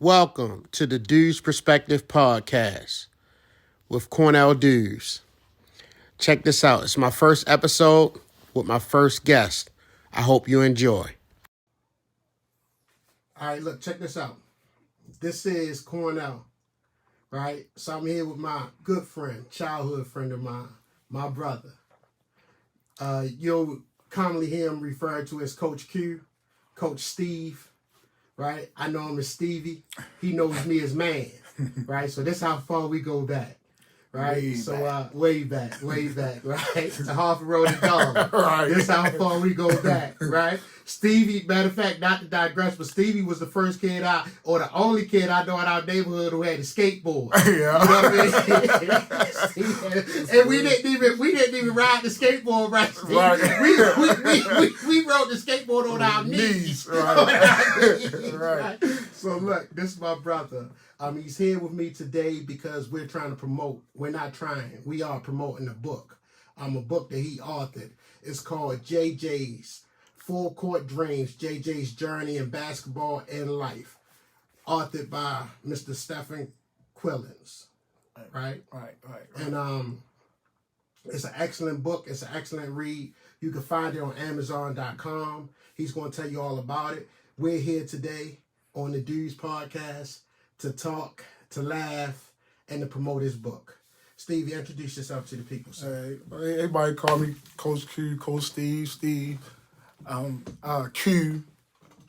Welcome to the Dews Perspective Podcast with Cornell Dews. Check this out. It's my first episode with my first guest. I hope you enjoy. All right, look, check this out. This is Cornell, right? So I'm here with my good friend, childhood friend of mine, my brother. You'll commonly hear him referred to as Coach Q, Coach Steve. Right? I know him as Stevie. He knows me as Man. Right? So this is how far we go back. Right? Way back, right? It's a Harford Road and dog. Right. This is how far we go back, right? Stevie, matter of fact, not to digress, but Stevie was the first kid the only kid I know in our neighborhood who had a skateboard. Yeah. You know what I mean? And we didn't even ride the skateboard, right, Steve? Right. We rode the skateboard on our knees. Right. So look, this is my brother. He's here with me today because we're trying to promote. We're not trying. We are promoting a book. A book that he authored. It's called JJ's Full Court Dreams, JJ's Journey in Basketball and Life. Authored by Mr. Stephen Quillens. Right. And it's an excellent book. It's an excellent read. You can find it on Amazon.com. He's going to tell you all about it. We're here today on the Dews Podcast to talk, to laugh, and to promote his book. Stevie, introduce yourself to the people, sir. Hey, everybody call me Coach Q, Coach Steve, Q,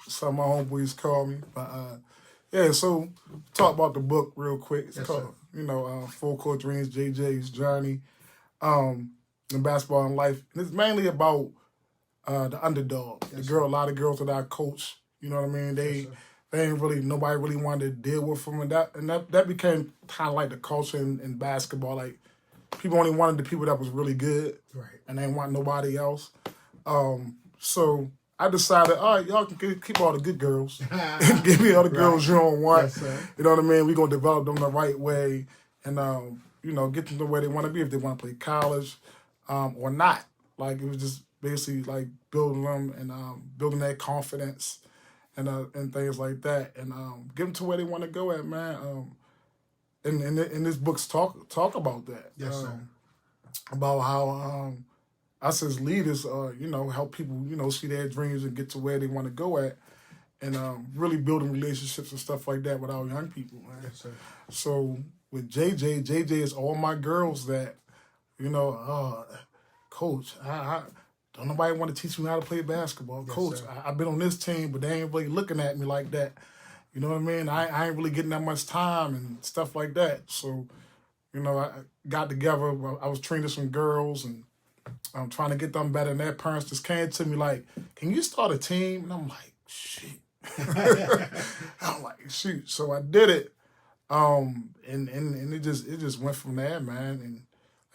some of my homeboys call me. But so talk about the book real quick. It's called, Full Court Dreams, JJ's Journey in Basketball and Life. And it's mainly about the underdog, a lot of girls that I coach. You know what I mean? They ain't really, nobody really wanted to deal with them, and that became kind of like the culture in basketball. Like, people only wanted the people that was really good, right? And they didn't want nobody else. So I decided, all right, y'all can keep all the good girls, give me all the girls you don't want. Yes, you know what I mean? We're gonna develop them the right way, and get them the way they want to be, if they want to play college, or not. Like, it was just basically like building them and building their confidence. And things like that, and get them to where they want to go at, man. And this book's talk about that. Yes, sir. About how us as leaders, help people, see their dreams and get to where they want to go at, and really building relationships and stuff like that with our young people, man. Yes, sir. So with JJ is all my girls that, Coach, don't nobody want to teach me how to play basketball. Yes, Coach, I've been on this team, but they ain't really looking at me like that. You know what I mean? I ain't really getting that much time and stuff like that. So, I got together. I was training some girls, and I'm trying to get them better. And their parents just came to me like, "Can you start a team?" And I'm like, "Shit." I'm like, "Shoot." So I did it. And it just went from there, man. And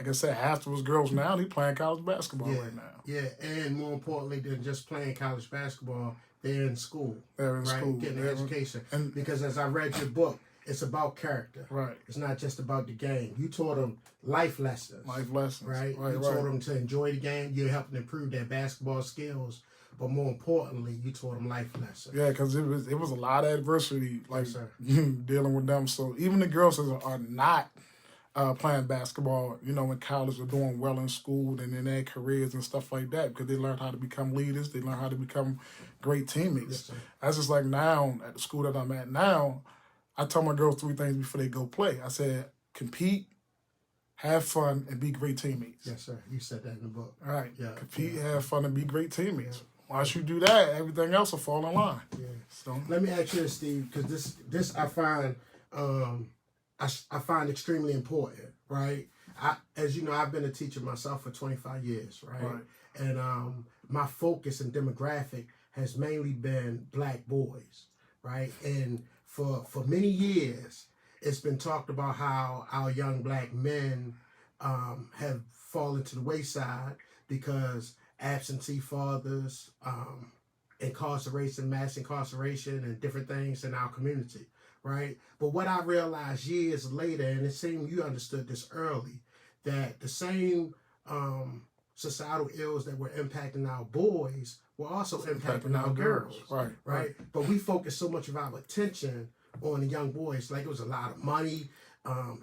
like I said, half those girls now, they playing college basketball right now. Yeah, and more importantly than just playing college basketball, they're in school. They're in school. Getting an education. Because as I read your book, it's about character. Right. It's not just about the game. You taught them life lessons. Right? You taught them to enjoy the game. You helped them improve their basketball skills. But more importantly, you taught them life lessons. Yeah, because it was a lot of adversity, like, dealing with them. So even the girls that are not playing basketball, in college, or doing well in school and in their careers and stuff like that, because they learn how to become leaders, they learn how to become great teammates. Yes, that's just like now at the school that I'm at now, I tell my girls 3 things before they go play. I said, compete, have fun, and be great teammates. Yes, sir. You said that in the book. All right. Yeah. Compete, have fun, and be great teammates. Yeah. Once you do that, everything else will fall in line. Yeah. So let me ask you this, Steve, because this I find I find extremely important, right? As you know, I've been a teacher myself for 25 years, right? And my focus and demographic has mainly been black boys, right? And for many years, it's been talked about how our young black men have fallen to the wayside because absentee fathers, incarceration, mass incarceration, and different things in our community. Right? But what I realized years later, and it seemed you understood this early, that the same societal ills that were impacting our boys were also impacting our girls. Right. But we focus so much of our attention on the young boys. Like, it was a lot of money,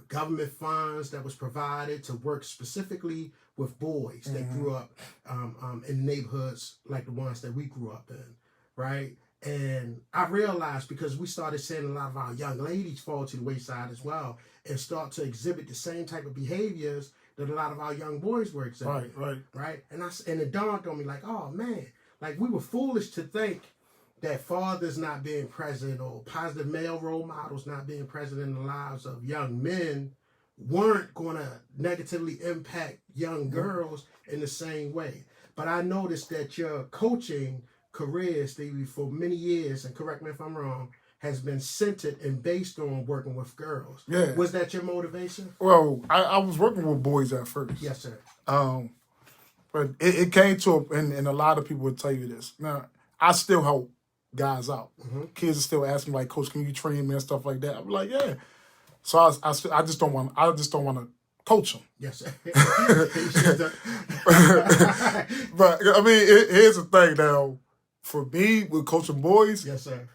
government funds that was provided to work specifically with boys that grew up in neighborhoods like the ones that we grew up in, right? And I realized, because we started seeing a lot of our young ladies fall to the wayside as well and start to exhibit the same type of behaviors that a lot of our young boys were exhibiting. Right. And it dawned on me, like, oh man, like, we were foolish to think that fathers not being present or positive male role models not being present in the lives of young men weren't going to negatively impact young girls in the same way. But I noticed that your coaching career, Stevie, for many years, and correct me if I'm wrong, has been centered and based on working with girls. Yeah. Was that your motivation? Well, I was working with boys at first. Yes, sir. But it came to, and a lot of people would tell you this. Now, I still help guys out. Kids are still asking, like, Coach, can you train me and stuff like that? I'm like, yeah. So I just don't want to coach them. Yes, sir. But I mean, here's the thing now. For me, with coaching boys, yes, sir.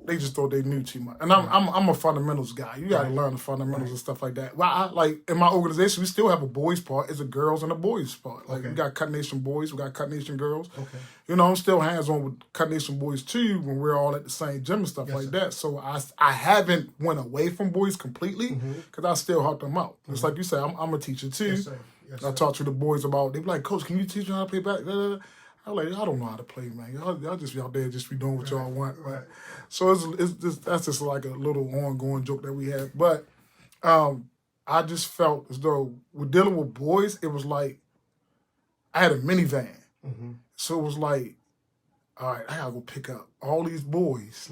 They just thought they knew too much, and I'm a fundamentals guy. You got to learn the fundamentals and stuff like that. Well, like in my organization, we still have a boys part. It's a girls and a boys part. Like we got Cut Nation boys, we got Cut Nation girls. Okay. You know, I'm still hands on with Cut Nation boys too when we're all at the same gym and stuff like that. So I haven't went away from boys completely because I still help them out. It's like you said, I'm a teacher too. Yes, sir. Yes, I talk to the boys about. They be like, Coach, can you teach me how to play back? I'm like, I don't know how to play, man. Y'all just be out there just be doing what y'all want. Right. So that's just like a little ongoing joke that we have. But I just felt as though with dealing with boys, it was like I had a minivan. So it was like, all right, I gotta go pick up all these boys,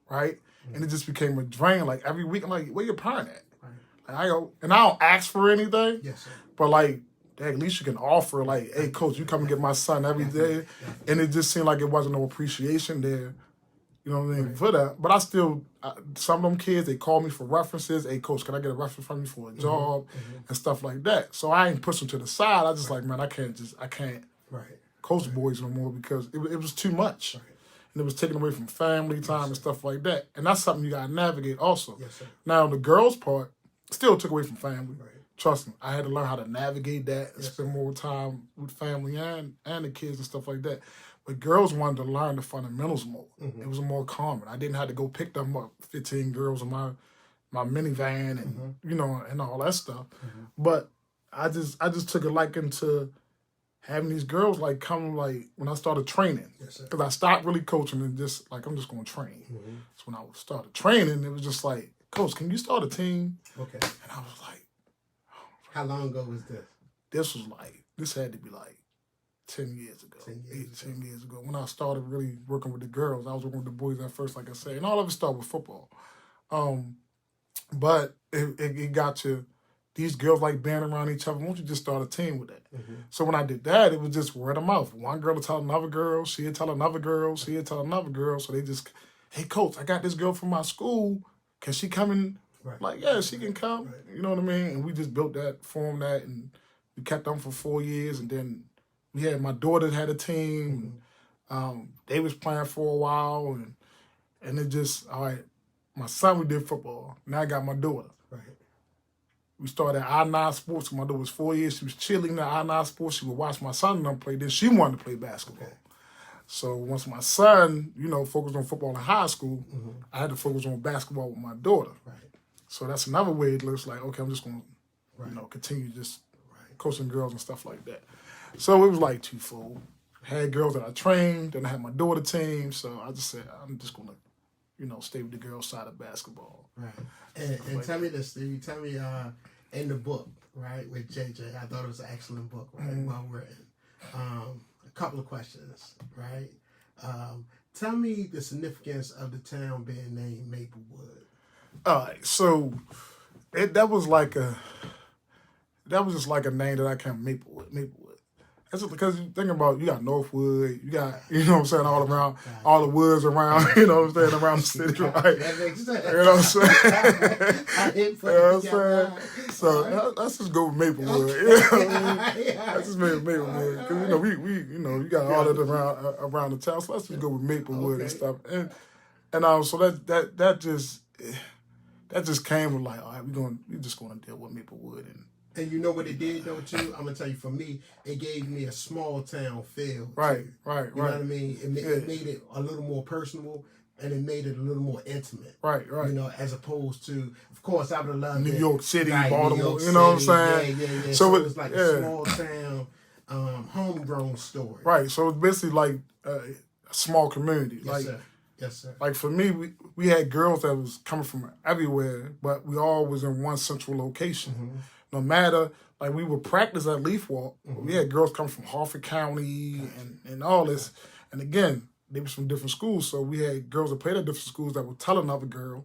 right? And it just became a drain. Like every week, I'm like, where your parent at? Like, I go, and I don't ask for anything, yes, sir. But like, at least you can offer, like, hey, Coach, you come and get my son every day. And it just seemed like it wasn't no appreciation there, you know what I mean, for that. But I still, some of them kids, they call me for references. Hey, Coach, can I get a reference from you for a job and stuff like that? So I ain't push them to the side. I just like, man, I can't coach boys no more because it was too much. And it was taken away from family time and stuff like that. And that's something you got to navigate also. Yes, sir. Now, the girls' part still took away from family. Trust me, I had to learn how to navigate that and spend more time with family and the kids and stuff like that. But girls wanted to learn the fundamentals more. It was more common. I didn't have to go pick them up, 15 girls in my minivan and you know, and all that stuff. But I just took a liking to having these girls like come like when I started training. Because I stopped really coaching and just like I'm just gonna train. So when I started training, it was just like, Coach, can you start a team? Okay. And I was like, how long ago was this? This had to be like 10 years ago. 10 years ago. When I started really working with the girls, I was working with the boys at first, like I said, and all of it started with football. But it got to these girls like being around each other. Why don't you just start a team with that? So when I did that, it was just word of mouth. One girl would tell another girl, she'd tell another girl, she'd tell another girl. So they just, hey, Coach, I got this girl from my school. Can she come in? Like, yeah, she can come. You know what I mean? And we just built that, formed that, and we kept them for 4 years. And then we had my daughter had a team. They was playing for a while. And it just, all right, my son, we did football. Now I got my daughter. We started at I-9 Sports. My daughter was 4 years. She was cheerleading at I-9 Sports. She would watch my son and them play. Then she wanted to play basketball. So once my son, you know, focused on football in high school, I had to focus on basketball with my daughter. So that's another way it looks like, okay, I'm just going to, you know, continue just coaching girls and stuff like that. So it was like twofold. I had girls that I trained, then I had my daughter team. So I just said, I'm just going to, you know, stay with the girls' side of basketball. And tell me this, Steve. Tell me in the book, right, with JJ, I thought it was an excellent book, right, well written. A couple of questions, right? Tell me the significance of the town being named Maplewood. All right, so that was just like a name that I came Maplewood. That's just because you think about you got Northwood, you got, you know what I'm saying, all around, all the woods around, you know what I'm saying, around the city, right? That makes sense. You know what I'm saying? So let's just go with Maplewood. You know what I mean? Let's just make Maplewood because you know we you got all that around the town. So let's just go with Maplewood and stuff. And And so that just came with like, all right, we're just gonna deal with Maplewood. And you know what it did though too? I'm gonna tell you, for me, it gave me a small town feel. Right. You know what I mean? It made it a little more personal, and it made it a little more intimate. Right. You know, as opposed to, of course, I would have loved New York City, like, Baltimore. New York you know City, what I'm saying? Yeah. So it's like a small town, homegrown story. Right. So it's basically like a small community. Yes, sir. Like for me, we had girls that was coming from everywhere, but we all was in one central location. Mm-hmm. No matter, like we would practice at Leaf Walk. Mm-hmm. We had girls coming from Harford County and all this. And again, they was from different schools. So we had girls that played at different schools that would tell another girl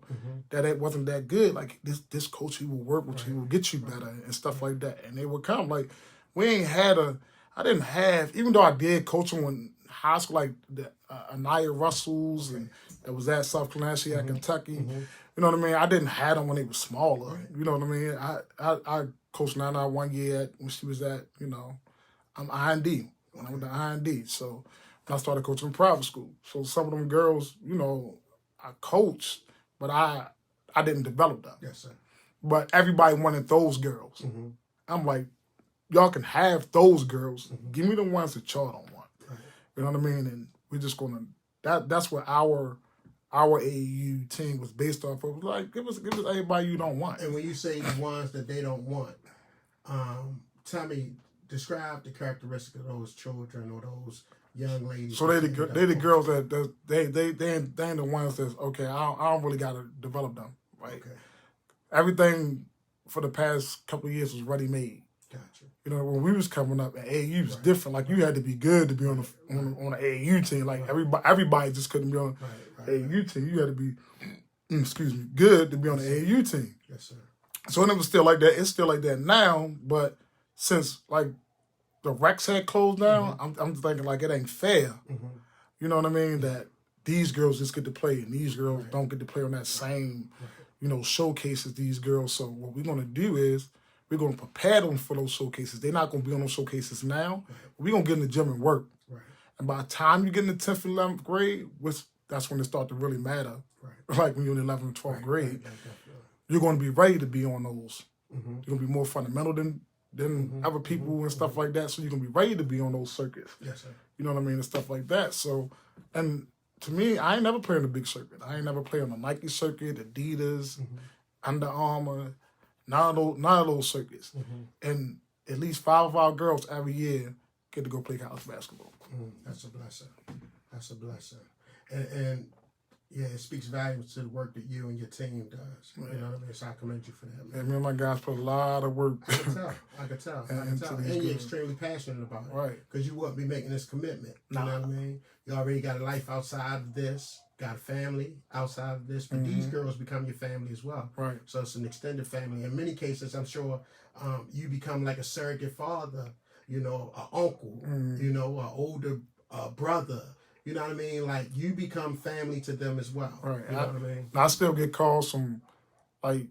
that it wasn't that good. Like this coach, he will work with you, he will get you better and stuff like that. And they would come. Like I didn't have, even though I did coaching in high school, like the Anaya Russells and that was at South Carolina at Kentucky. You know what I mean? I didn't have them when they were smaller. Right. You know what I mean? I coached Nana 1 year when she was at, I'm IND, when I went to IND. So I started coaching in private school. So some of them girls, I coached, but I didn't develop them. Yes, sir. But everybody wanted those girls. I'm like, y'all can have those girls. Give me the ones that y'all don't want. Right. You know what I mean? And we're just going to, that's what our AAU team was based off of. Like, give us everybody you don't want. And when you say the ones that they don't want, tell me, describe the characteristics of those children or those young ladies. So they the girls that they ain't the ones that's okay. I don't really got to develop them, right? Okay. Everything for the past couple of years was ready made. Gotcha. When we was coming up, at AAU was different. Like you had to be good to be on the AAU team. Like everybody just couldn't be on the AAU team. You had to be, good to be on the AAU team. Yes, sir. So it was still like that. It's still like that now, but since like the Rex had closed down, I'm thinking like it ain't fair. You know what I mean? That these girls just get to play and these girls don't get to play on that same, showcases these girls. So what we're gonna do is we're gonna prepare them for those showcases. They're not gonna be on those showcases now. We're gonna get in the gym and work. Right. And by the time you get in the 10th and 11th grade, that's when it starts to really matter. Right. Like when you're in the 11th and 12th grade, you're gonna be ready to be on those. You're gonna be more fundamental than other people and stuff like that. So you're gonna be ready to be on those circuits. Yes, sir. You know what I mean? And stuff like that. So, and to me, I ain't never played on the big circuit. I ain't never played on the Nike circuit, Adidas, Under Armour, none of those circuits. And at least 5 of our girls every year get to go play college basketball. That's a blessing. That's a blessing. And yeah, it speaks volumes to the work that you and your team does. You know what I mean? So I commend you for that, man. Me and my guys put a lot of work. I can tell. And you're extremely passionate about it. Right. Because you wouldn't be making this commitment. You know what I mean? You already got a life outside of this, got a family outside of this, but these girls become your family as well. Right. So it's an extended family. In many cases, I'm sure you become like a surrogate father, an uncle, an older brother. You know what I mean? Like, you become family to them as well. Right. You know what I mean? I still get calls from, like,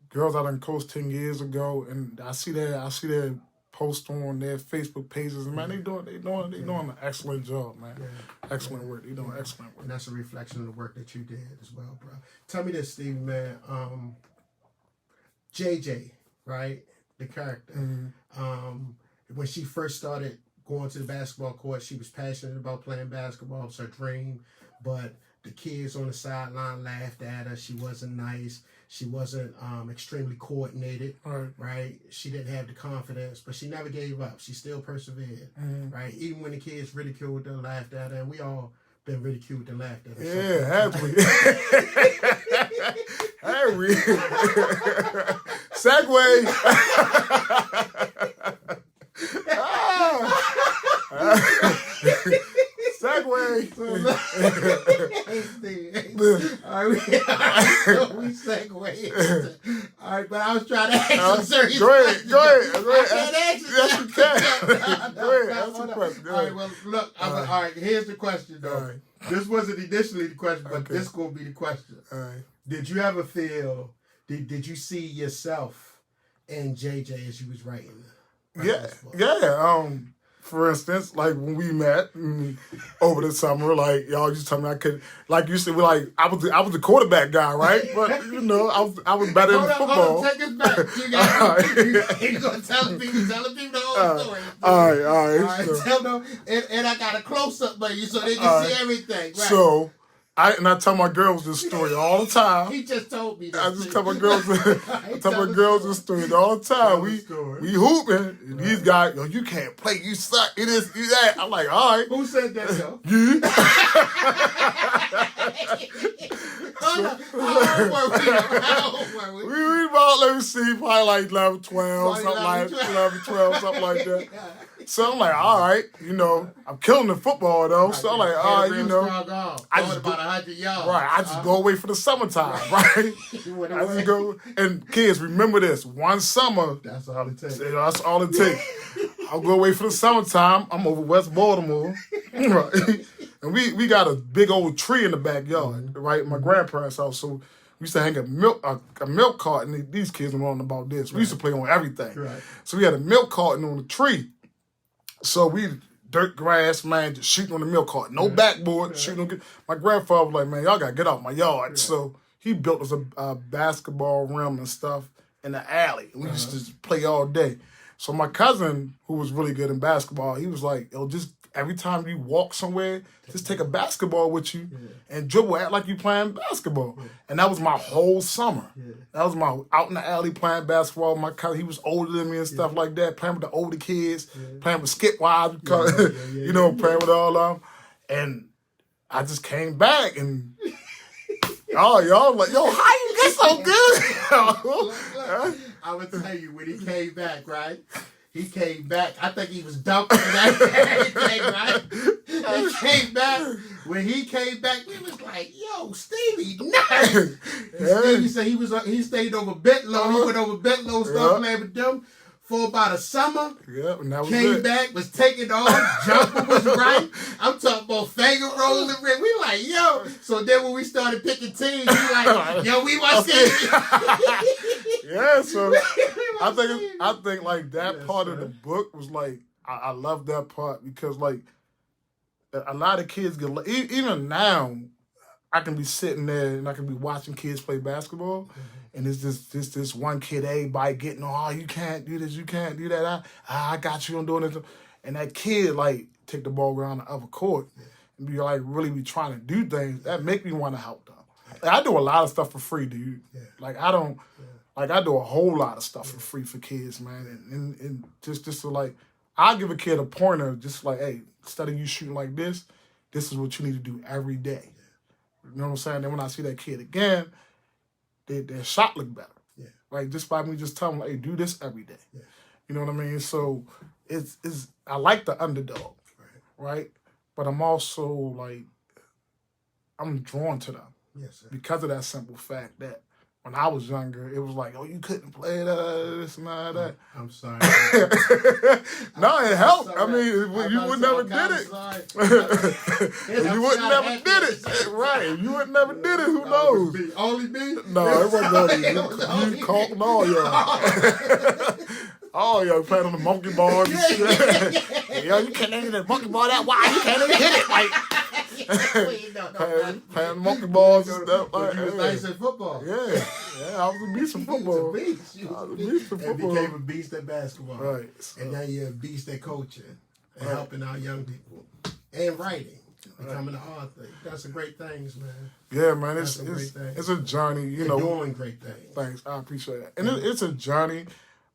girls I done coached 10 years ago, and I see their post on their Facebook pages, and, man, they doing an excellent job, man. Yeah. Excellent work. They doing excellent work. And that's a reflection of the work that you did as well, bro. Tell me this, Steve, man. JJ, right? The character. When she first started going to the basketball court, she was passionate about playing basketball. It was her dream. But the kids on the sideline laughed at her. She wasn't nice. She wasn't extremely coordinated, right? She didn't have the confidence, but she never gave up. She still persevered, right? Even when the kids ridiculed her, laughed at her, and we all been ridiculed and laughed at her. Yeah, have we? Have we? Segway. Segway. We segue. All right, but I was trying to ask some serious Go ahead. questions. Yes, you can. Go ahead. Ask the question. All right, well, look. All right, here's the question, though. Right. This wasn't initially the question, but this going to be the question. All right. Did you ever feel, did you see yourself in JJ as you was writing? Yeah. For instance, like when we met over the summer, like y'all used to tell me I could, like you said, I was the quarterback guy, right? But I was better in football. Hold on, take us back. You gonna telling people the whole story. All right. So. Tell them, and I got a close up by you so they can see everything. Right. So. I tell my girls this story all the time. He just told me this. I just tell my girls this story all the time. We hooping, and these guys, you can't play, you suck, it is, you that. I'm like, all right. Who said that, though? You. How old were we? We about, let me see, probably like 11, 12, something like that. So I'm like, all right, I'm killing the football though. So I'm like, all right, I just about 100 yards. Right, I just go away for the summertime, right? I just go, and kids, remember this: one summer. That's all it takes. That's all it takes. I'll go away for the summertime. I'm over West Baltimore, right? And we got a big old tree in the backyard, right? My grandparents' house. So we used to hang a milk carton. These kids don't know about this. We used to play on everything. Right. So we had a milk carton on the tree. So we dirt grass, man, just shooting on the milk carton. No backboard, shooting on. My grandfather was like, man, y'all got to get out my yard. Yeah. So he built us a basketball rim and stuff in the alley. We used to just play all day. So my cousin, who was really good in basketball, he was like, yo, just every time you walk somewhere, just take a basketball with you and dribble, act like you playing basketball. Yeah. And that was my whole summer. Yeah. That was my out in the alley playing basketball. My cousin, he was older than me and stuff like that, playing with the older kids, playing with skip wives, playing with all of them. And I just came back and y'all like, yo, how you get so good? I would tell you, when he came back, right? He came back. I think he was dunking and everything, right? He came back. When he came back, we was like, yo, Stevie, nice. Stevie said he stayed over Bentlow. He went over Bentlow, started playing with them for about a summer. Yeah, and that was came back, was taking off, jumper was right. I'm talking about finger rolling. We like, yo. So then when we started picking teams, we like, yo, we want Stevie. Yeah, so I think like that part of the book was like, I love that part because like a lot of kids get, even now, I can be sitting there and I can be watching kids play basketball, and it's this one kid, everybody getting, oh, you can't do this, you can't do that, I got you on doing this, and that kid like take the ball around the other court and be like really be trying to do things that make me want to help them. Like, I do a lot of stuff for free, dude. Yeah. Like I don't. Like, I do a whole lot of stuff for free for kids, man. And just to, like, I'll give a kid a pointer, just like, hey, instead of you shooting like this is what you need to do every day. You know what I'm saying? Then when I see that kid again, their shot look better. Yeah. Right? Just by me just telling them, hey, do this every day. Yeah. You know what I mean? So, I like the underdog, right? But I'm also, like, I'm drawn to them. Yes, sir. Because of that simple fact that when I was younger, it was like, oh, you couldn't play this and all that. I'm sorry. No, it helped. I mean, you would never did it. You would never did it. Right. You would never did it. Who knows? Only me? No, it wasn't only you. You caught all y'all. Oh, yo, playing on the monkey bars and shit. Yo, you can't hit that monkey ball that wide. You can't even hit it. Like, playing monkey balls and stuff. But you was nice at football. Yeah, I was a beast in football. I was a beast in football. And became a beast at basketball. Right. And now you're a beast at coaching and helping our young people. And writing. Becoming an author. That's some great things, man. Yeah, man. It's a journey. You know, doing great things. Thanks. I appreciate that. And it's a journey.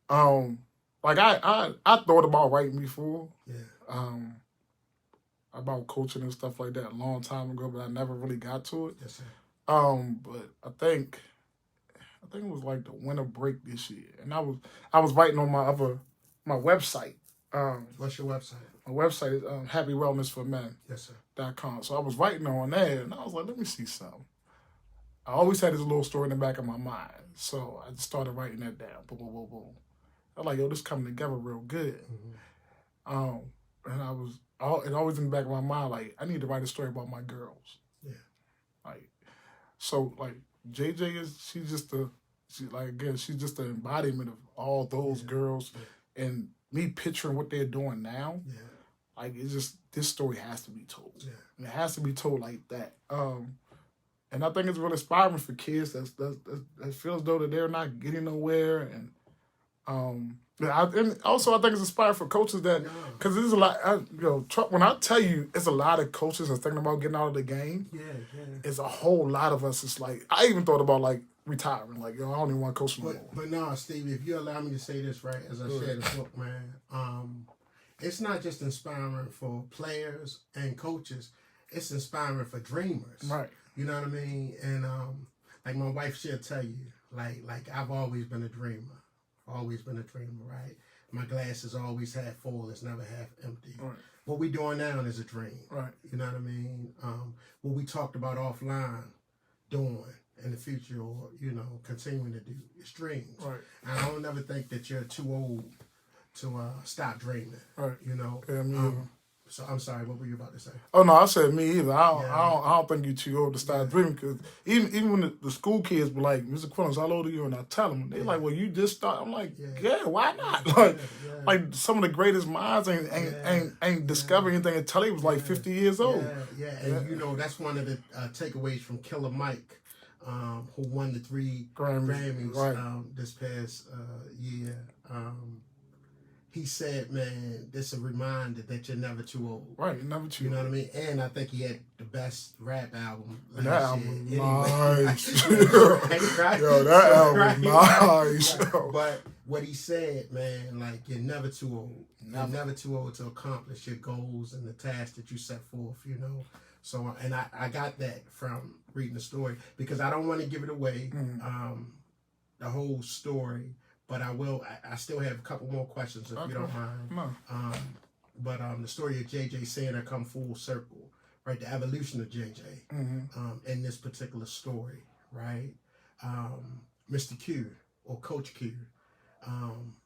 Like I thought about writing before. Yeah. About coaching and stuff like that a long time ago, but I never really got to it. Yes, sir. But I think it was like the winter break this year, and I was writing on my website. What's your website? My website is happywellnessformen.com. Yes, sir. So I was writing on there, and I was like, let me see something. I always had this little story in the back of my mind, so I just started writing that down. Boom, boom, boom, boom. I was like, yo, this coming together real good. Mm-hmm. And it always in the back of my mind, like, I need to write a story about my girls. Yeah. Like, so, like, JJ she's just the embodiment of all those girls. Yeah. And me picturing what they're doing now, Like, it's just, this story has to be told. Yeah. And it has to be told like that. And I think it's really inspiring for kids that feel as though that they're not getting nowhere. And also I think it's inspiring for coaches that, because there's a lot, when I tell you it's a lot of coaches that's thinking about getting out of the game, it's a whole lot of us. It's like, I even thought about like retiring. Like, I don't even want to coach no more. But no, Steve, if you allow me to say this, right, as I share the book, man, it's not just inspiring for players and coaches, it's inspiring for dreamers. Right. You know what I mean? And like my wife, she'll tell you, like I've always been a dreamer. Always been a dreamer, right? My glass is always half full, it's never half empty. Right. What we doing now is a dream. Right. You know what I mean? What we talked about offline doing in the future, or, continuing to do is dreams. Right. And I don't ever think that you're too old to stop dreaming. Right. Yeah, so I'm sorry, what were you about to say? Oh no, I said me either. I don't think you're too old to start dreaming, because even when the school kids be like, Mr. Quillens, how old are you? And I tell them, they're like, well, you just start. I'm like, why not? Like some of the greatest minds ain't discovered anything until they was like 50 years old. And that's one of the takeaways from Killer Mike, who won the 3 Grammys this past year. He said, man, this is a reminder that you're never too old. Right, you're never too old. You know what I mean? And I think he had the best rap album last that album year. nice. Right? Yo, that album nice. But what he said, man, like, you're never too old. You're never too old to accomplish your goals and the tasks that you set forth, So, and I got that from reading the story, because I don't want to give it away, the whole story. But I will. I still have a couple more questions if you don't mind. No. But the story of J.J. Santa come full circle, right? The evolution of J.J. In this particular story, right? Mr. Q, or Coach Q,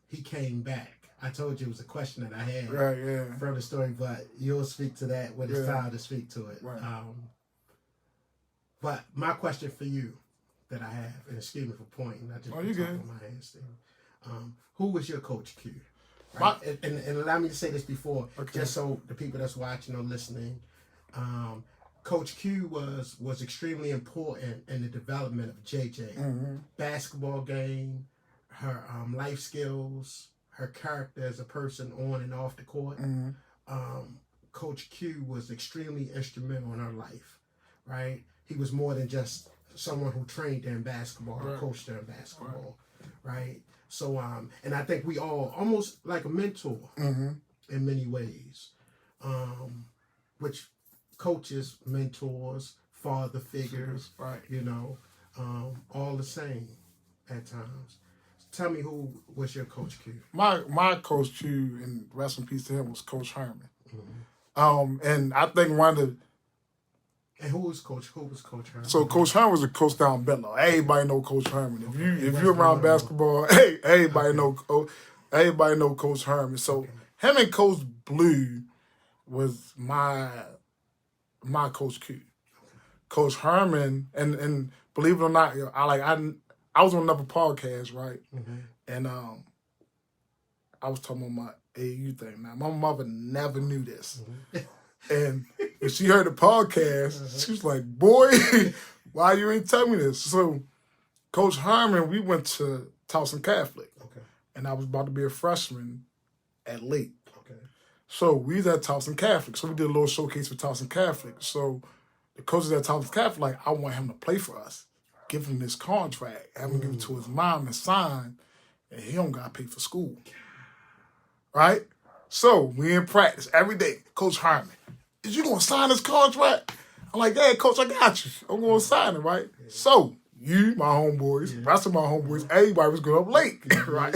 he came back. I told you it was a question that I had from the story, but you'll speak to that when it's time to speak to it. Right. But my question for you that I have, and excuse me for pointing, I just put on my hands thing. Who was your Coach Q? Right? And allow me to say this before, just so the people that's watching or listening, Coach Q was extremely important in the development of JJ. Basketball game, her life skills, her character as a person on and off the court. Coach Q was extremely instrumental in her life, right? He was more than just someone who trained her in basketball or coached her in basketball, right? So, and I think we all almost like a mentor in many ways, which coaches, mentors, father figures, all the same at times. Tell me, who was your Coach Q? My Coach Q, and rest in peace to him, was Coach Herman. And I think one of the... And who was Coach Herman? So Coach Herman was a coach down in Bedlow. Everybody know Coach Herman. If you're around basketball, everybody know Coach Herman. So him and Coach Blue was my Coach Q. Coach Herman, and believe it or not, I was on another podcast, right? And I was talking about my AU thing. Now my mother never knew this. And when she heard the podcast, she was like, boy, why you ain't tell me this? So Coach Herman, we went to Towson Catholic. And I was about to be a freshman at Lake. So we was at Towson Catholic. So we did a little showcase for Towson Catholic. So the coaches at Towson Catholic, like, I want him to play for us. Give him this contract. Have him give it to his mom and sign. And he don't got to pay for school. Right? So we in practice every day. Coach Herman, is you going to sign this contract? I'm like, yeah, Coach, I got you. I'm going to sign it, right? So you, my homeboys, rest of my homeboys, everybody was going up late, right?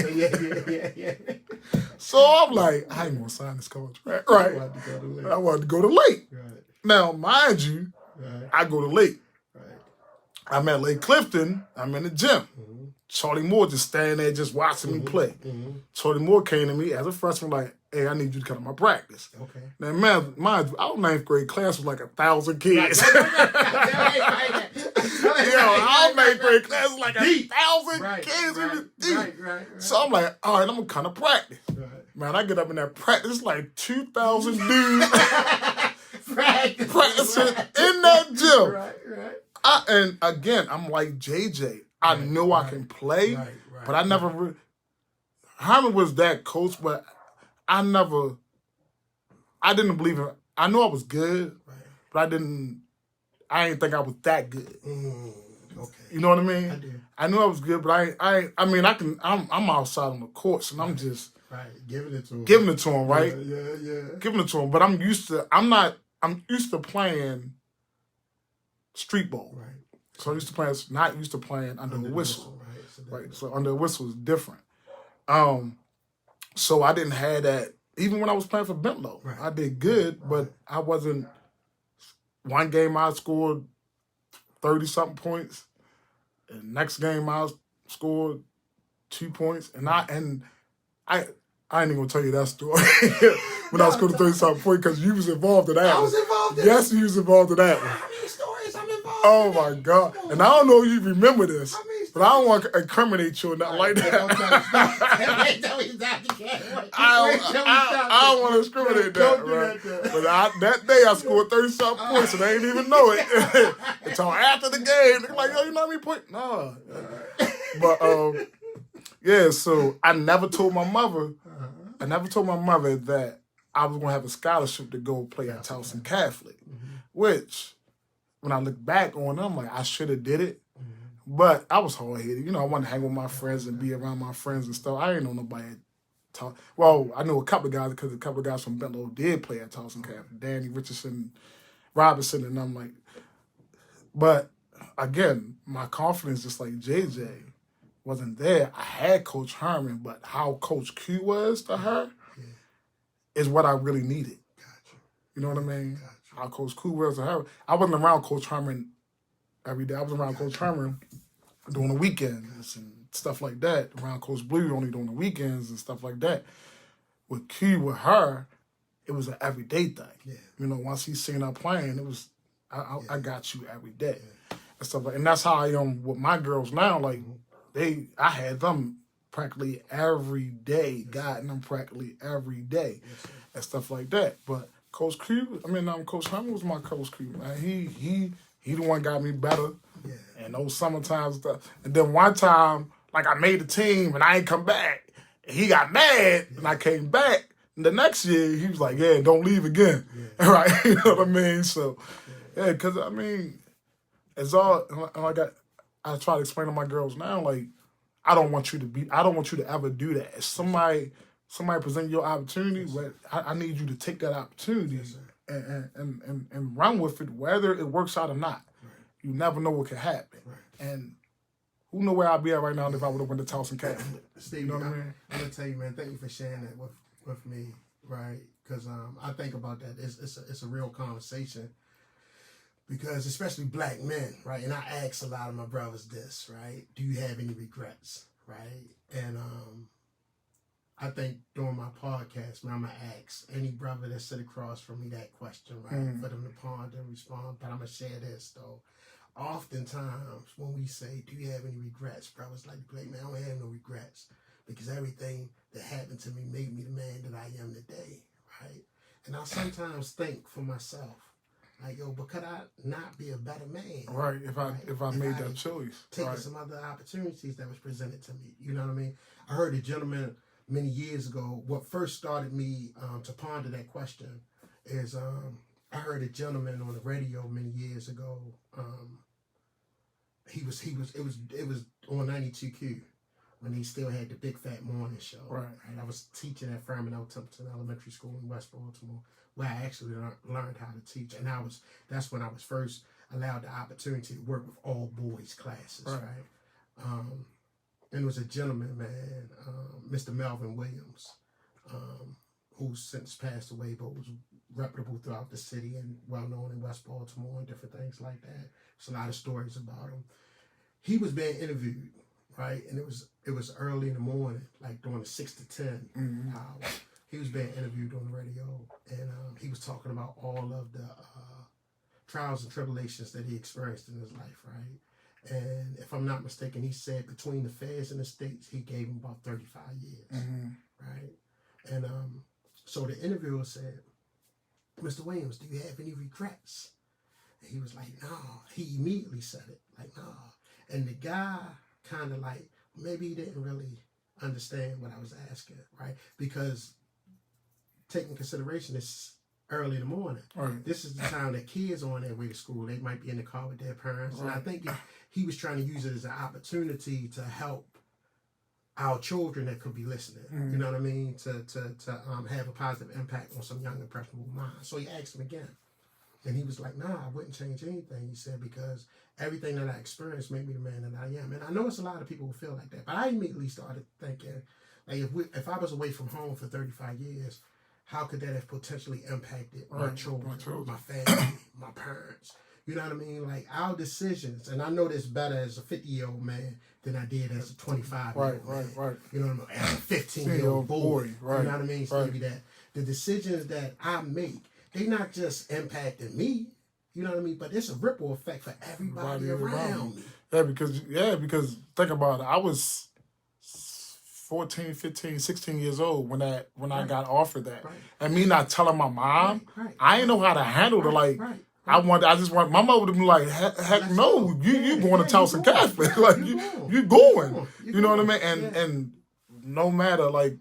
So I'm like, I ain't going to sign this contract, right? I wanted to go to Lake. Now, mind you, I go to Lake. I'm at Lake Clifton. I'm in the gym. Charlie Moore just standing there just watching me play. Charlie Moore came to me as a freshman like, hey, I need you to come to my practice. Now, man, mind you, our 9th grade class was like 1,000 kids. Our 9th grade class was like 1,000 kids. So I'm like, all right, I'm going to come to practice. Man, I get up in that practice like 2,000 dudes practicing in that gym. Right. And again, I'm like JJ. I know I can play, but I never. Herman was that coach, but I didn't believe in. I knew I was good, but I didn't think I was that good. Okay. You know what I mean? I do. I knew I was good, but I'm outside on the courts and I'm just giving it to him. Right? Yeah. Giving it to him. But I'm used to playing street ball. Right. So not used to playing under a whistle. Right. So under a whistle is different. So I didn't have that even when I was playing for Bentlow. Right. I did good, but I wasn't. One game I scored 30-something points. The next game I scored 2 points, and I ain't even gonna tell you that story when I scored 30-something points because you was involved in that. I was involved in Yes, you was involved in that one. How many stories I'm involved Oh in? my God! And I don't know if you remember this, but I don't want to incriminate you or nothing like that. I don't want to discriminate that, right? But that day I scored 30-something points and I didn't even know it until after the game. They're like, yo, you know how many points? No. But yeah, so I never told my mother that I was gonna have a scholarship to go play at Towson Catholic, which when I look back on it, I'm like, I should have did it. But I was hard-headed. You know, I wanted to hang with my friends and be around my friends and stuff. I didn't know nobody at Well, I knew a couple of guys because a couple of guys from Bentlow did play at Towson Catholic. Danny Richardson, Robinson, and I'm like, but again, my confidence, just like JJ, wasn't there. I had Coach Herman, but how Coach Q was to her is what I really needed. Gotcha. You know what I mean? Gotcha. How Coach Q was to her. I wasn't around Coach Herman every day. I was around Coach Herman during the weekends and stuff like that. Around Coach Blue only during the weekends and stuff like that. With Q, with her, it was an everyday thing. Yeah. You know, once he seen her playing, it was, I got you every day. And stuff like, and that's how I am with my girls now. Like, I had them practically every day, guiding them practically every day and stuff like that. But Coach Q, Coach Herman was my Coach Q, man. He the one got me better. Yeah. And those summertime stuff. And then one time, like I made the team and I ain't come back. And he got mad and I came back. And the next year, he was like, yeah, don't leave again. Yeah. Right? You know what I mean? So, yeah, because, it's all, I try to explain to my girls now, like, I don't want you to ever do that. If somebody present your opportunity, but I need you to take that opportunity and run with it, whether it works out or not. Right. You never know what could happen. Right. And who know where I'd be at right now if I would have went to Towson Catholic. Steve, you know what I mean? I'm going to tell you, man, thank you for sharing that with me, right? Because I think about that. It's a real conversation. Because especially black men, right? And I ask a lot of my brothers this, right? Do you have any regrets, right? And I think during my podcast, man, I'm going to ask any brother that sit across from me that question, right? For them to ponder and respond. But I'm going to share this, though. Oftentimes, when we say, do you have any regrets? Brothers like to play, man, I don't have no regrets. Because everything that happened to me made me the man that I am today, right? And I sometimes think for myself, like, yo, but could I not be a better man? Right, if I made that choice. Taking some other opportunities that was presented to me. You know what I mean? I heard a gentleman many years ago. What first started me to ponder that question is I heard a gentleman on the radio many years ago. It was on 92Q when he still had the Big Fat Morning Show. Right. I was teaching at Farmington Templeton Elementary School in West Baltimore, where I actually learned how to teach, and that's when I was first allowed the opportunity to work with all boys classes, right? And it was a gentleman, man, Mr. Melvin Williams, who's since passed away, but was reputable throughout the city and well known in West Baltimore and different things like that. There's a lot of stories about him. He was being interviewed, right? And it was early in the morning, like during the 6 to 10 hour. He was being interviewed on the radio, and he was talking about all of the trials and tribulations that he experienced in his life, right? And if I'm not mistaken, he said between the feds and the states, he gave him about 35 years, right? And so the interviewer said, Mr. Williams, do you have any regrets? And he was like, no. He immediately said it, like, no. And the guy kind of like, maybe he didn't really understand what I was asking, right? Because taking consideration it's early in the morning. Right. This is the time that kids are on their way to school. They might be in the car with their parents. And I think he was trying to use it as an opportunity to help our children that could be listening, you know what I mean, to have a positive impact on some young impressionable minds. So he asked him again, and he was like, "Nah, I wouldn't change anything." He said, "Because everything that I experienced made me the man that I am." And I know it's a lot of people who feel like that, but I immediately started thinking, like, if I was away from home for 35 years, how could that have potentially impacted my children, my family, my parents? You know what I mean? Like, our decisions, and I know this better as a 50-year-old man than I did as a 25-year-old man. Right. You know what I mean? As a 15-year-old boy. Right. You know what I mean, Stevie? That the decisions that I make, they not just impacting me, you know what I mean? But it's a ripple effect for everybody around me. Yeah, because think about it. I was 14, 15, 16 years old when I got offered that. Right. And me not telling my mom, I didn't know how to handle it. Like, I just want my mother to be like, heck no, you going to Towson Catholic. Like, you going. You know what I mean? And no matter, like,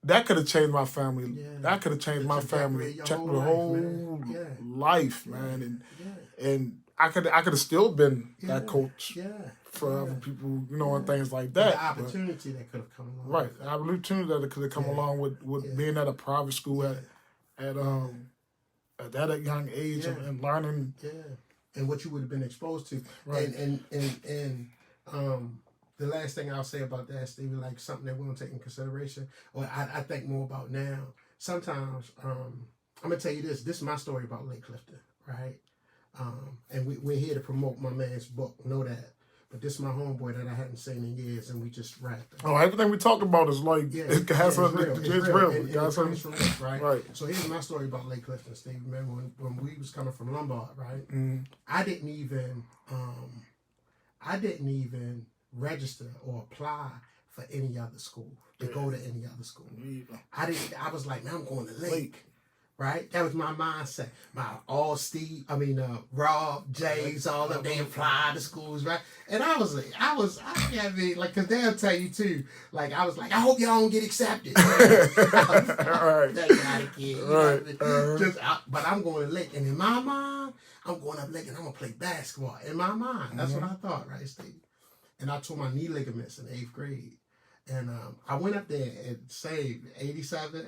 that could have changed my family. Yeah. That could have changed my family. Checked the whole life, man. And I could have still been that coach for other people, you know, and things like that. The opportunity that could have come along. Right. The opportunity that could have come along with being at a private school at that young age and learning. Yeah. And what you would have been exposed to. Right. And the last thing I'll say about that, Stevie, like something that we don't take in consideration, or I think more about now, sometimes, I'm going to tell you this is my story about Lake Clifton, right? And we're here to promote my man's book, know that. But this is my homeboy that I hadn't seen in years, and we just wrapped it. Oh, everything we talked about is like, it has something, it's real. And it comes from this, right? So here's my story about Lake Clifton, Steve. Remember when we was coming from Lombard, right? I didn't even register or apply for any other school, to go to any other school. I was like, man, I'm going to Lake. Right? That was my mindset. Rob, James, all of them, they apply to schools, right? And I mean, like, because they'll tell you too, like, I was like, I hope y'all don't get accepted. That kind of kid. But I'm going to Lake. And in my mind, I'm going up Lake and I'm going to play basketball. In my mind. That's what I thought, right, Steve? And I tore my knee ligaments in 8th grade. And I went up there and saved 87.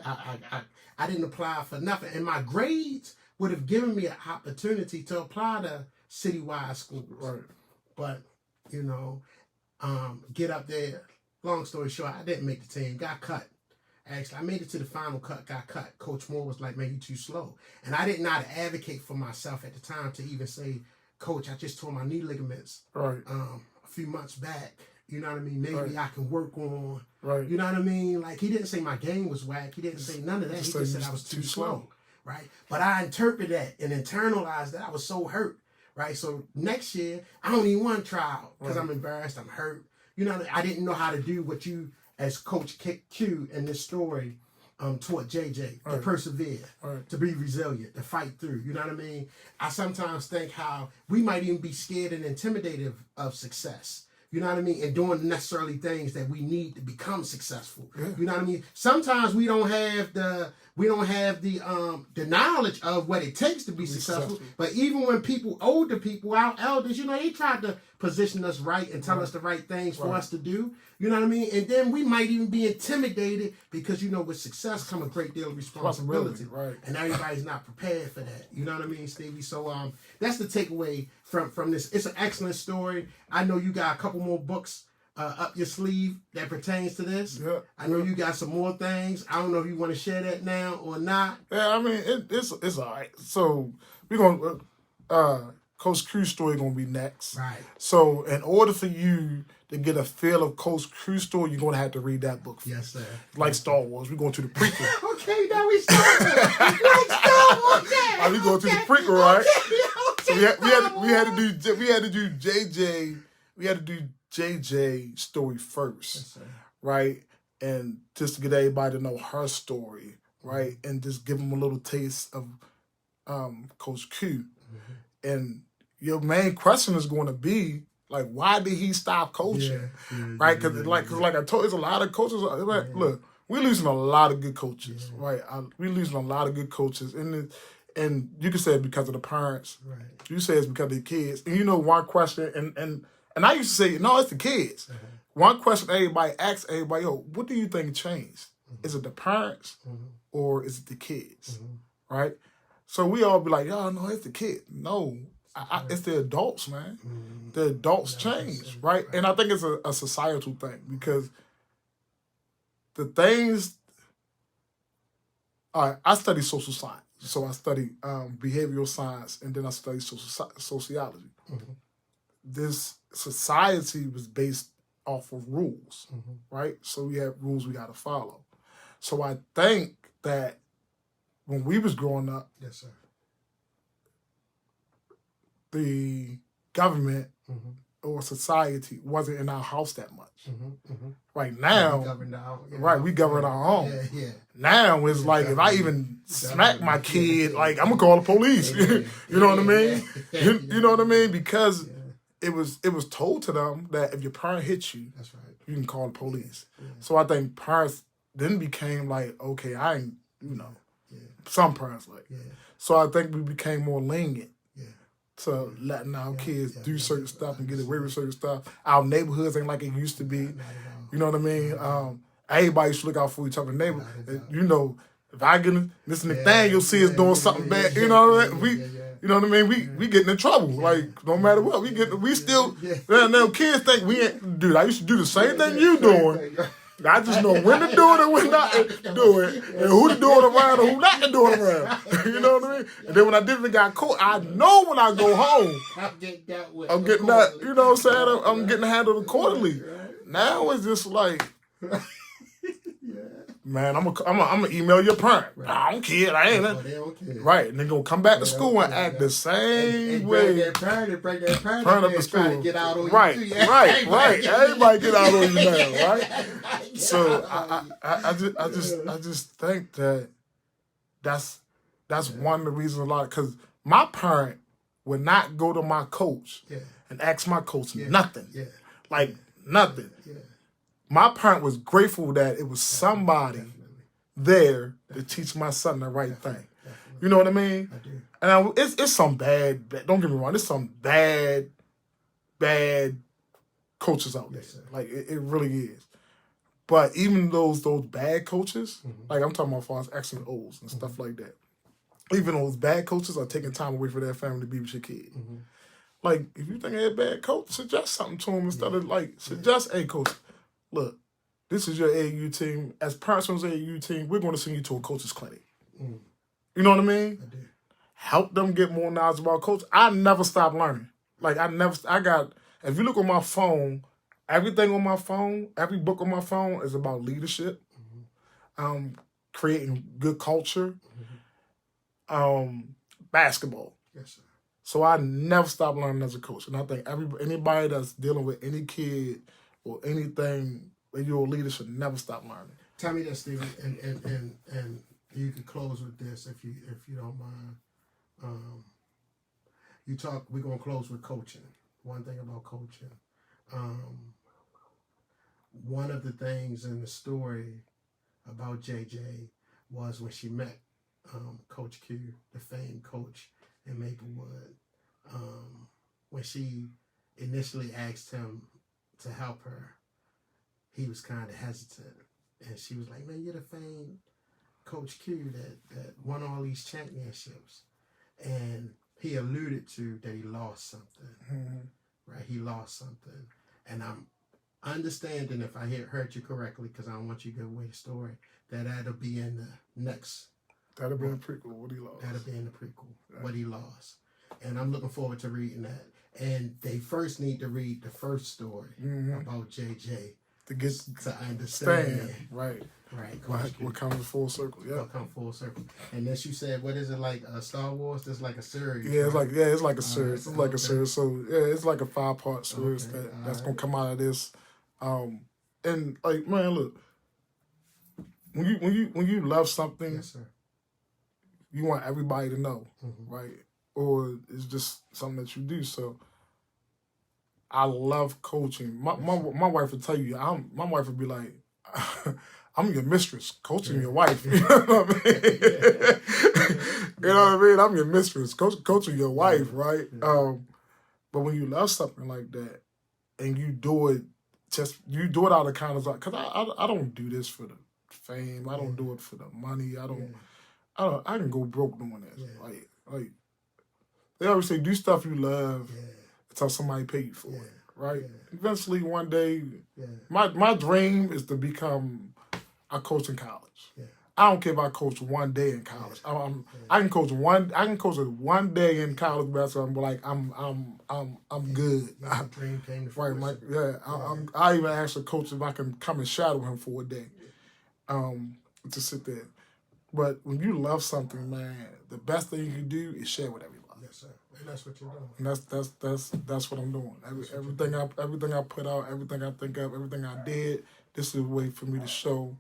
I didn't apply for nothing. And my grades would have given me an opportunity to apply to citywide schools. Right. But, you know, get up there. Long story short, I didn't make the team. Got cut. Actually, I made it to the final cut, got cut. Coach Moore was like, man, you too slow. And I didn't know how to advocate for myself at the time to even say, Coach, I just tore my knee ligaments a few months back. You know what I mean? Maybe I can work on. Right. You know what I mean? Like, he didn't say my game was whack. He didn't say none of that. He just said I was too slow. Right? But I interpreted that and internalized that. I was so hurt. Right? So next year, I don't even want to try out because I'm embarrassed. I'm hurt. You know, I didn't know how to do what you, as Coach Q in this story, taught JJ, to persevere, to be resilient, to fight through. You know what I mean? I sometimes think how we might even be scared and intimidated of success. You know what I mean? And doing necessarily things that we need to become successful. You know what I mean? Sometimes we don't have the knowledge of what it takes to be successful. But even when older people, our elders, you know, they tried to position us right and tell us the right things for us to do. You know what I mean? And then we might even be intimidated because, you know, with success come a great deal of responsibility. Right. And everybody's not prepared for that. You know what I mean, Stevie? So that's the takeaway from this. It's an excellent story. I know you got a couple more books up your sleeve that pertains to this. Yeah. I know you got some more things. I don't know if you want to share that now or not. Yeah, I mean, it's all right. So we're going to... Coach Q's story gonna be next. Right. So in order for you to get a feel of Coach Q's story, you're gonna have to read that book. Yes, sir. Like Star Wars, we're going to the prequel. Okay, now we start. Like Star Wars. Yeah. We going to the prequel, right? So we had to do JJ story first, yes, right? and just to get everybody to know her story, right? And just give them a little taste of Coach Q. And your main question is going to be, like, why did he stop coaching? Right? Because like I told you, there's a lot of coaches. Look, we're losing a lot of good coaches, right? We're losing a lot of good coaches. And you can say it's because of the parents. Right. You say it's because of the kids. And you know, one question, and I used to say, no, it's the kids. One question everybody asks everybody, yo, what do you think changed? Is it the parents or is it the kids? Right? So we all be like, yo, no, it's the kid. No, it's the adults, man. The adults change, right? And I think it's a societal thing because the things, all right, I study social science. So I study behavioral science and then I study sociology. This society was based off of rules, right? So we have rules we got to follow. So I think that when we was growing up, yes, sir, the government or society wasn't in our house that much. Right now, we govern our own. Now it's like if I even smack my kid, like I'm gonna call the police. You know what I mean? You know what I mean? Because it was told to them that if your parent hits you, that's right, you can call the police. So I think parents then became like, okay, I ain't, you know, some parents like. So I think we became more lenient to letting our kids do certain stuff and get away with certain stuff. Our neighborhoods ain't like it used to be. You know what I mean? Everybody should look out for each other in the neighborhood. You know, if I get this Nathaniel see us doing something bad, you know what I mean? You know what I mean? We getting in trouble. Like, no matter what, we still, now kids think we ain't, dude, I used to do the same thing you doing. I just know when to do it and when not to do it, and who to do it around and who not to do it around. You know what I mean? And then when I didn't got caught, I know when I go home, I'm getting that, you know what I'm saying? I'm getting handled accordingly. Now it's just like, man, I'm gonna email your parent. I don't care. I ain't. Right, and they're gonna come back to school and act the same way. Bring their parent up to school. To get out on right, you. Right. Everybody get out on you now, right? So I just think that that's one of the reasons a lot, because my parent would not go to my coach and ask my coach nothing. Like nothing. My parent was grateful that it was somebody there to teach my son the right thing. You know what I mean? I do. And it's some bad, don't get me wrong, there's some bad coaches out there. Like, it really is. But even those bad coaches, like I'm talking about as far as X's and O's and stuff like that, even those bad coaches are taking time away from their family to be with your kid. Like, if you think they're a bad coach, suggest something to them instead of, like, suggest, hey, coach, look, this is your AAU team. As parents from the AAU team, we're going to send you to a coach's clinic. You know what I mean? I do. Help them get more knowledge about coach. I never stop learning. Like, if you look on my phone, everything on my phone, every book on my phone is about leadership, creating good culture, basketball. Yes, sir. So I never stop learning as a coach. And I think anybody that's dealing with any kid or anything, when you're a leader, should never stop learning. Tell me this, Stevie, and you can close with this if you don't mind. We're gonna close with coaching. One thing about coaching. One of the things in the story about JJ was when she met Coach Q, the famed coach in Maplewood. When she initially asked him to help her, he was kind of hesitant. And she was like, man, you're the famed Coach Q that won all these championships. And he alluded to that he lost something, right? He lost something. And I'm understanding, if I heard you correctly, because I don't want you to give away the story, that'll be in the next. That'll be in the prequel, what he lost. That'll be in the prequel, what he lost. And I'm looking forward to reading that. And they first need to read the first story about JJ to understand. Right. Right. What comes full circle, What comes full circle. And then you said, what is it, like Star Wars? This like a series. Yeah, right? it's like a series. It's like a series. So yeah, it's like a 5-part series that's gonna come out of this. And like, man, look, when you love something, yes, sir. you want everybody to know, right? Or it's just something that you do. So I love coaching. My wife would tell you, my wife would be like, I'm your mistress, coaching your wife. You know what I mean? You know what I mean? I'm your mistress, coaching your wife, right? But when you love something like that and you do it out of kind of like, because I don't do this for the fame. I don't do it for the money. I can go broke doing this. Like they always say, do stuff you love until somebody pay you for it, right? Eventually, one day, my dream is to become a coach in college. I don't care if I coach one day in college. I can coach one day in college basketball and be like, I'm good. Dream came to fruition. I even asked the coach if I can come and shadow him for a day, to sit there. But when you love something, man, the best thing you can do is share with everybody. Yes, sir. And that's what you're doing. And that's what I'm doing. Everything I put out, everything I think of, everything I did, this is a way for me to show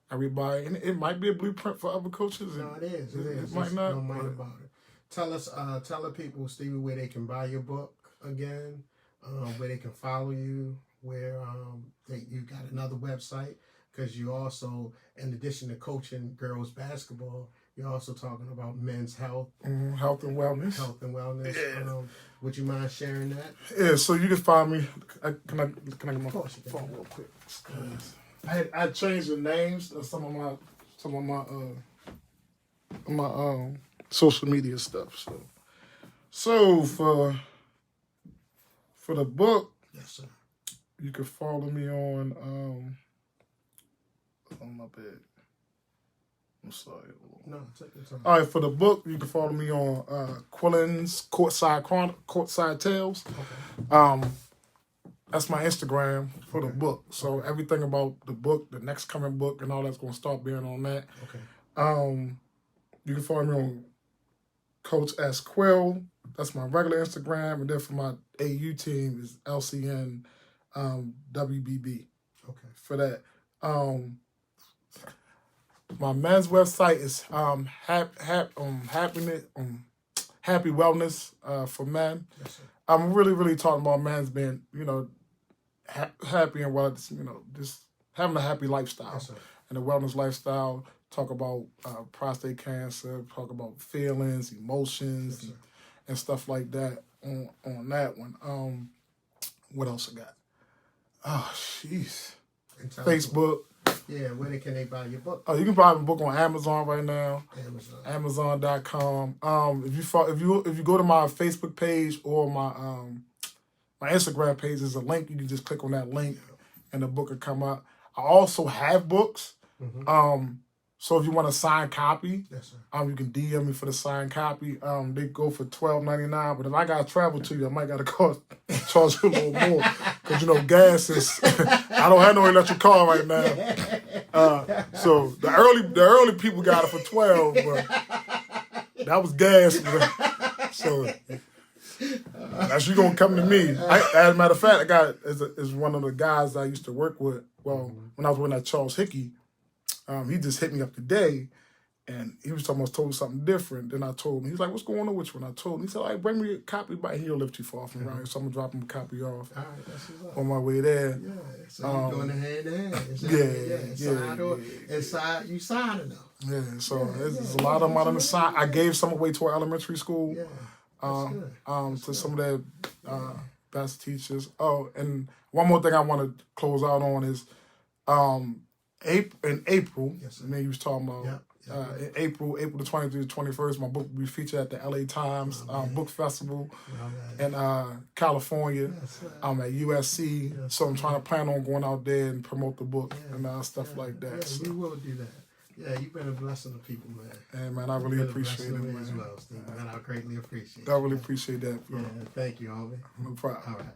everybody. And it might be a blueprint for other coaches. No, it is. It might not. No mind about it. Tell the people, Stevie, where they can buy your book again, where they can follow you, where you got another website, because you also, in addition to coaching girls basketball, you're also talking about men's health. Health and wellness. Yeah. Would you mind sharing that? Yeah, so you can find me. Can I get my phone real quick? I changed the names of some of my social media stuff. So for the book, yes, sir, you can follow me on my bed. I'm sorry. No, take your time. All right, for the book, you can follow me on Quillens Courtside Tales. Okay. That's my Instagram for the book. So everything about the book, the next coming book, and all that's going to start being on that. Okay. You can follow me on Coach S. Quill. That's my regular Instagram. And then for my AU team is LCN WBB. Okay. For that. My men's website is Happy Wellness for Men. Yes, sir. I'm really, really talking about men's being, happy and well, just having a happy lifestyle. Yes, sir. And a wellness lifestyle. Talk about prostate cancer, talk about feelings, emotions, yes, and stuff like that on that one. What else I got? Oh, jeez. Facebook. Yeah, where can they buy your book? Oh, you can buy my book on Amazon right now. Amazon. Amazon.com. If you go to my Facebook page or my Instagram page, there's a link. You can just click on that link, and the book will come up. I also have books. So if you want a signed copy, yes, sir, you can DM me for the signed copy. They go for $12.99, but if I gotta travel to you, I might gotta charge you a little more because gas is. I don't have no electric car right now, so the early people got it for $12, but that was gas. So that's you gonna come to me. As a matter of fact, I got is one of the guys I used to work with. Well, when I was working at Charles Hickey. He just hit me up today, and he was talking about told me something different. Then I told him, he's like, "What's going on with you?" And I told him, he said, "All right, bring me a copy back." He don't live too far from around, so I'm gonna drop him a copy off. All right, that's what's up. On my way there. Yeah, so you're doing it hand in hand. Inside, you signing them. Yeah, so there's a lot of them out on the side. I gave some away to our elementary school. Yeah, to some of their best teachers. Oh, and one more thing I want to close out on is, in April, yes, you was talking about in April the 20th to the 21st, my book will be featured at the LA Times Book Festival in California. I'm at USC, so I'm trying to plan on going out there and promote the book and stuff like that. Yeah, so. You will do that. Yeah, you've been a blessing to people, man. Hey, man, I really appreciate it, man. As well, Steve. Man, I greatly appreciate it. I really appreciate that, bro. Yeah, thank you, Harvey. No problem. All right.